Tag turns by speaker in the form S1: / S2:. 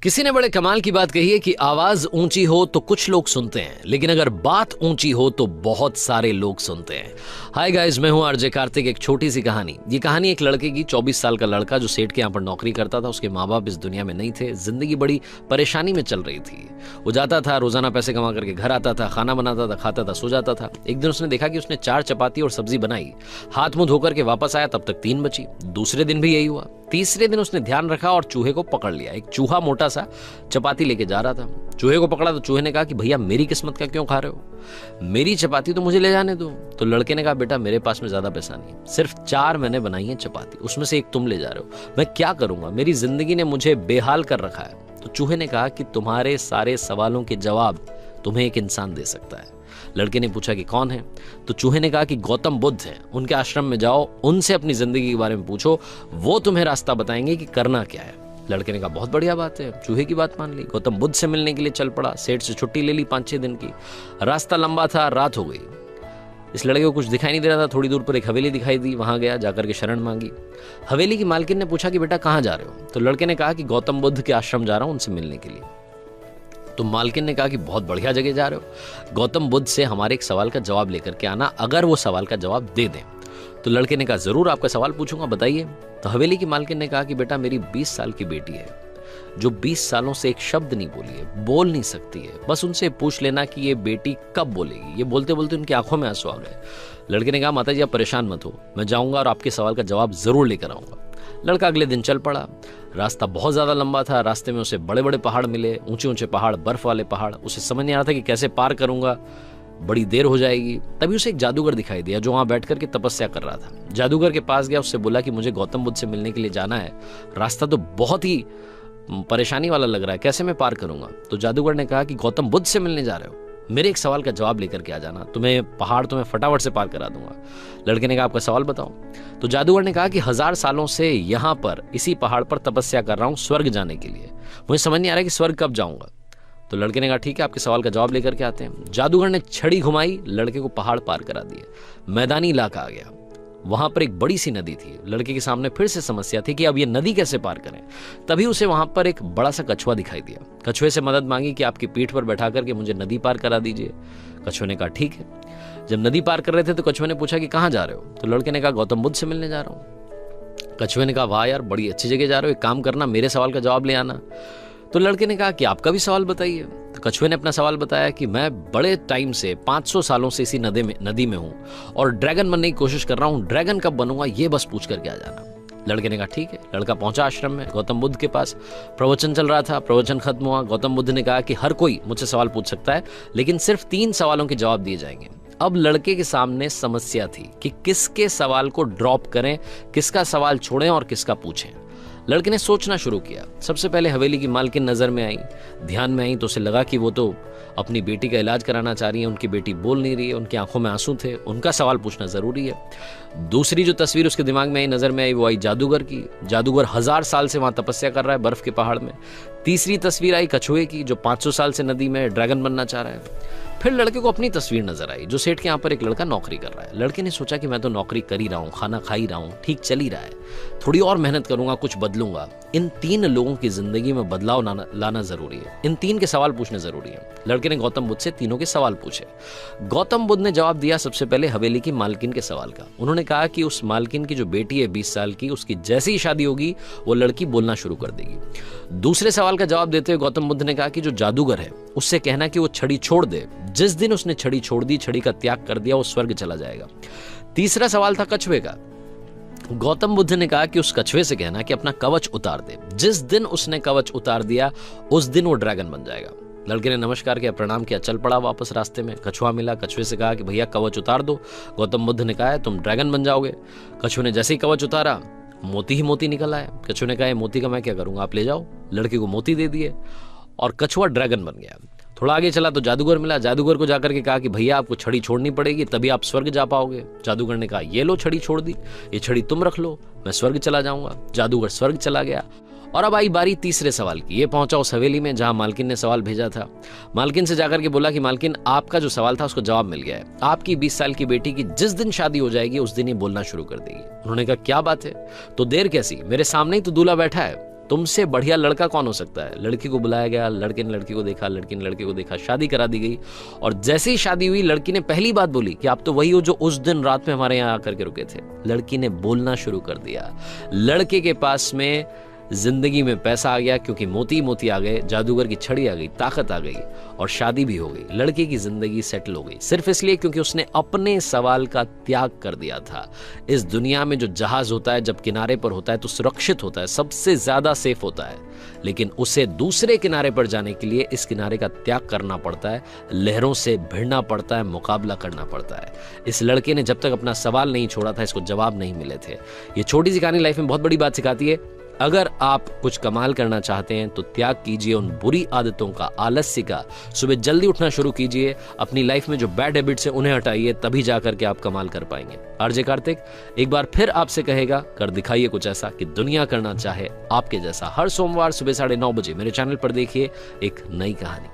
S1: किसी ने बड़े कमाल की बात कही है कि आवाज ऊंची हो तो कुछ लोग सुनते हैं, लेकिन अगर बात ऊंची हो तो बहुत सारे लोग सुनते हैं। हाय गाइस, मैं हूं आरजे कार्तिक। एक छोटी सी कहानी। ये कहानी एक लड़के की। 24 साल का लड़का जो सेठ के यहाँ पर नौकरी करता था। उसके माँ बाप इस दुनिया में नहीं थे। जिंदगी बड़ी परेशानी में चल रही थी। वो जाता था, रोजाना पैसे कमा करके घर आता था, खाना बनाता था, खाता था, सो जाता था। एक दिन उसने देखा कि उसने 4 चपाती और सब्जी बनाई। हाथ मुंह धोकर के वापस आया, तब तक 3 बची। दूसरे दिन भी यही हुआ। तीसरे दिन उसने ध्यान रखा और चूहे को पकड़ लिया। एक चूहा मोटा सा चपाती लेके जा रहा था। चूहे को पकड़ा तो चूहे ने कहा कि भैया मेरी किस्मत का क्यों खा रहे हो, मेरी चपाती तो मुझे ले जाने दो। तो लड़के ने कहा बेटा मेरे पास में ज्यादा पैसा नहीं, सिर्फ 4 मैंने बनाई है चपाती, उसमें से एक तुम ले जा रहे हो, मैं क्या करूंगा, मेरी जिंदगी ने मुझे बेहाल कर रखा है। तो चूहे ने कहा कि तुम्हारे सारे सवालों के जवाब तुम्हें एक इंसान दे सकता है। लड़के ने पूछा कि कौन है? तो चूहे ने कहा कि गौतम बुद्ध हैं, उनके आश्रम में जाओ, उनसे अपनी जिंदगी के बारे में पूछो, वो तुम्हें रास्ता बताएंगे कि करना क्या है। लड़के ने कहा बहुत बढ़िया बात है। चूहे की बात मान ली। गौतम बुद्ध से मिलने के लिए चल पड़ा। सेठ से छुट्टी ले ली 5-6 दिन की। रास्ता लंबा था, रात हो गई। इस लड़के को कुछ दिखाई नहीं दे रहा था। थोड़ी दूर पर एक हवेली दिखाई दी, वहां गया, जाकर के शरण मांगी। हवेली की मालकिन ने पूछा कि बेटा कहाँ जा रहे हो? तो लड़के ने कहा कि गौतम बुद्ध के आश्रम जा रहा हूं, उनसे मिलने के लिए। तो मालकिन ने कहा कि बहुत बढ़िया जगह जा रहे हो, गौतम बुद्ध से हमारे एक सवाल का जवाब लेकर के आना, अगर वो सवाल का जवाब दे दें। तो लड़के ने कहा जरूर, आपका सवाल पूछूंगा, बताइए। तो हवेली की मालकिन ने कहा कि बेटा मेरी 20 साल की बेटी है जो 20 सालों से एक शब्द नहीं बोली है, बोल नहीं सकती है। बस उनसे पूछ लेना कि ये बेटी कब बोलेगी। ये बोलते बोलते उनकी आंखों में आंसू आ गए। लड़के ने कहा माता जी आप परेशान मत हो, मैं जाऊंगा और आपके सवाल का जवाब जरूर लेकर आऊंगा। लड़का अगले दिन चल पड़ा। रास्ता बहुत ज्यादा लंबा था। रास्ते में उसे बड़े बड़े पहाड़ मिले, ऊंचे ऊंचे पहाड़, बर्फ वाले पहाड़। उसे समझ नहीं आ रहा था कि कैसे पार करूंगा, बड़ी देर हो जाएगी। तभी उसे एक जादूगर दिखाई दिया जो वहां बैठ करके तपस्या कर रहा था। जादूगर के पास गया, उससे बोला कि मुझे गौतम बुद्ध से मिलने के लिए जाना है, रास्ता तो बहुत ही परेशानी वाला लग रहा है, कैसे मैं पार करूंगा? तो जादूगर ने कहा कि गौतम बुद्ध से मिलने जा रहे हो, मेरे एक सवाल का जवाब लेकर के आ जाना, पहाड़ तुम्हें फटाफट से पार करा दूंगा। लड़के ने कहा आपका सवाल बताओ। तो जादूगर ने कहा कि 1000 सालों से यहां पर इसी पहाड़ पर तपस्या कर रहा हूं स्वर्ग जाने के लिए, मुझे समझ नहीं आ रहा कि स्वर्ग कब जाऊंगा। तो लड़के ने कहा ठीक है, आपके सवाल का जवाब लेकर के आते हैं। जादूगर ने छड़ी घुमाई, लड़के को पहाड़ पार करा दिए। मैदानी इलाका आ गया। वहां पर एक बड़ी सी नदी थी। लड़के के सामने फिर से समस्या थी कि अब ये नदी कैसे पार करें। तभी उसे वहां पर एक बड़ा सा कछुआ दिखाई दिया। कछुए से मदद मांगी कि आपकी पीठ पर बैठा करके मुझे नदी पार करा दीजिए। कछुए ने कहा ठीक है। जब नदी पार कर रहे थे तो कछुए ने पूछा कि कहाँ जा रहे हो? तो लड़के ने कहा गौतम बुद्ध से मिलने जा रहा हूँ। कछुए ने कहा वाह यार, बड़ी अच्छी जगह जा रहे हो, एक काम करना मेरे सवाल का जवाब ले आना। तो लड़के ने कहा कि आपका भी सवाल बताइए। तो कछुए ने अपना सवाल बताया कि मैं बड़े टाइम से 500 सालों से इसी नदी में हूं और ड्रैगन बनने की कोशिश कर रहा हूं, ड्रैगन कब बनूंगा ये बस पूछ करके आ जाना। लड़के ने कहा ठीक है। लड़का पहुंचा आश्रम में, गौतम बुद्ध के पास। प्रवचन चल रहा था, प्रवचन खत्म हुआ। गौतम बुद्ध ने कहा कि हर कोई मुझसे सवाल पूछ सकता है, लेकिन सिर्फ 3 सवालों के जवाब दिए जाएंगे। अब लड़के के सामने समस्या थी कि किसके सवाल को ड्रॉप करें, किसका सवाल छोड़ें और किसका पूछें। लड़के ने सोचना शुरू किया। सबसे पहले हवेली की मालकिन नजर में आई, ध्यान में आई। तो उसे लगा कि वो तो अपनी बेटी का इलाज कराना चाह रही है, उनकी बेटी बोल नहीं रही है, उनकी आंखों में आंसू थे, उनका सवाल पूछना जरूरी है। दूसरी जो तस्वीर उसके दिमाग में आई, नजर में आई, वो आई जादूगर की। जादूगर 1000 साल से वहां तपस्या कर रहा है बर्फ के पहाड़ में। तीसरी तस्वीर आई कछुए की जो 500 साल से नदी में ड्रैगन बनना चाह रहा है। फिर लड़के को अपनी तस्वीर नजर आई जो सेठ के यहाँ पर एक लड़का नौकरी कर रहा है। लड़के ने सोचा कि मैं तो नौकरी कर ही रहा हूँ, खाना खा ही रहा हूँ, ठीक चल ही रहा है, थोड़ी और मेहनत करूंगा, कुछ बदलूंगा। इन 3 लोगों की जिंदगी में बदलाव लाना जरूरी है, इन 3 के सवाल पूछने जरूरी है। लड़के ने गौतम बुद्ध से तीनों के सवाल पूछे। गौतम बुद्ध ने जवाब दिया सबसे पहले हवेली की मालकिन के सवाल का। उन्होंने कहा कि उस मालकिन की जो बेटी है 20 साल की, उसकी जैसे ही शादी होगी वो लड़की बोलना शुरू कर देगी। दूसरे सवाल का जवाब देते हुए गौतम बुद्ध ने कहा कि जो जादूगर है उससे कहना कि वो छड़ी छोड़ दे, जिस दिन उसने छड़ी छोड़ दी, छड़ी का त्याग कर दिया, वो स्वर्ग चला जाएगा। तीसरा सवाल था कछुए का। गौतम बुद्ध ने कहा कि उस कछुए से कहना कि अपना कवच उतार दे, जिस दिन उसने कवच उतार दिया उस दिन वो ड्रैगन बन जाएगा। लड़के ने नमस्कार किया, प्रणाम किया, चल पड़ा वापस। रास्ते में कछुआ मिला। कछुए से कहा कि भैया कवच उतार दो। गौतम बुद्ध ने कहा तुम ड्रैगन बन जाओगे। कछुए ने जैसे ही कवच उतारा मोती ही मोती निकल आया। कछुए ने कहा मोती का मैं क्या करूंगा, आप ले जाओ। लड़के को मोती दे दिए और कछुआ ड्रैगन बन गया। थोड़ा आगे चला तो जादूगर मिला। जादूगर को जाकर के कहा कि भैया आपको छड़ी छोड़नी पड़ेगी, तभी आप स्वर्ग जा पाओगे। जादूगर ने कहा ये लो छड़ी छोड़ दी, ये छड़ी तुम रख लो, मैं स्वर्ग चला जाऊंगा। जादूगर स्वर्ग चला गया। और अब आई बारी तीसरे सवाल की। ये पहुंचा उस हवेली में जहां मालकिन ने सवाल भेजा था। मालकिन से जाकर के बोला कि मालकिन आपका जो सवाल था उसको जवाब मिल गया है, आपकी 20 साल की बेटी की जिस दिन शादी हो जाएगी उस दिन ही बोलना शुरू कर देगी। उन्होंने कहा क्या बात है, तो देर कैसी, मेरे सामने ही तो दूल्हा बैठा है। तुमसे बढ़िया लड़का कौन हो सकता है। लड़की को बुलाया गया, लड़के ने लड़की को देखा, लड़की ने लड़के को देखा, शादी करा दी गई। और जैसे ही शादी हुई, लड़की ने पहली बात बोली कि आप तो वही हो जो उस दिन रात में हमारे यहाँ आकर के रुके थे। लड़की ने बोलना शुरू कर दिया। लड़के के पास में जिंदगी में पैसा आ गया, क्योंकि मोती मोती आ गए, जादूगर की छड़ी आ गई, ताकत आ गई, और शादी भी हो गई। लड़के की जिंदगी सेटल हो गई, सिर्फ इसलिए क्योंकि उसने अपने सवाल का त्याग कर दिया था। इस दुनिया में जो जहाज होता है जब किनारे पर होता है तो सुरक्षित होता है, सबसे ज्यादा सेफ होता है, लेकिन उसे दूसरे किनारे पर जाने के लिए इस किनारे का त्याग करना पड़ता है, लहरों से भिड़ना पड़ता है, मुकाबला करना पड़ता है। इस लड़के ने जब तक अपना सवाल नहीं छोड़ा था, इसको जवाब नहीं मिले थे। ये छोटी सी कहानी लाइफ में बहुत बड़ी बात सिखाती है। अगर आप कुछ कमाल करना चाहते हैं तो त्याग कीजिए उन बुरी आदतों का, आलस्य का। सुबह जल्दी उठना शुरू कीजिए, अपनी लाइफ में जो बैड हैबिट्स हैं उन्हें हटाइए, तभी जाकर के आप कमाल कर पाएंगे। आरजे कार्तिक एक बार फिर आपसे कहेगा, कर दिखाइए कुछ ऐसा कि दुनिया करना चाहे आपके जैसा। हर सोमवार सुबह 9:30 बजे मेरे चैनल पर देखिए एक नई कहानी।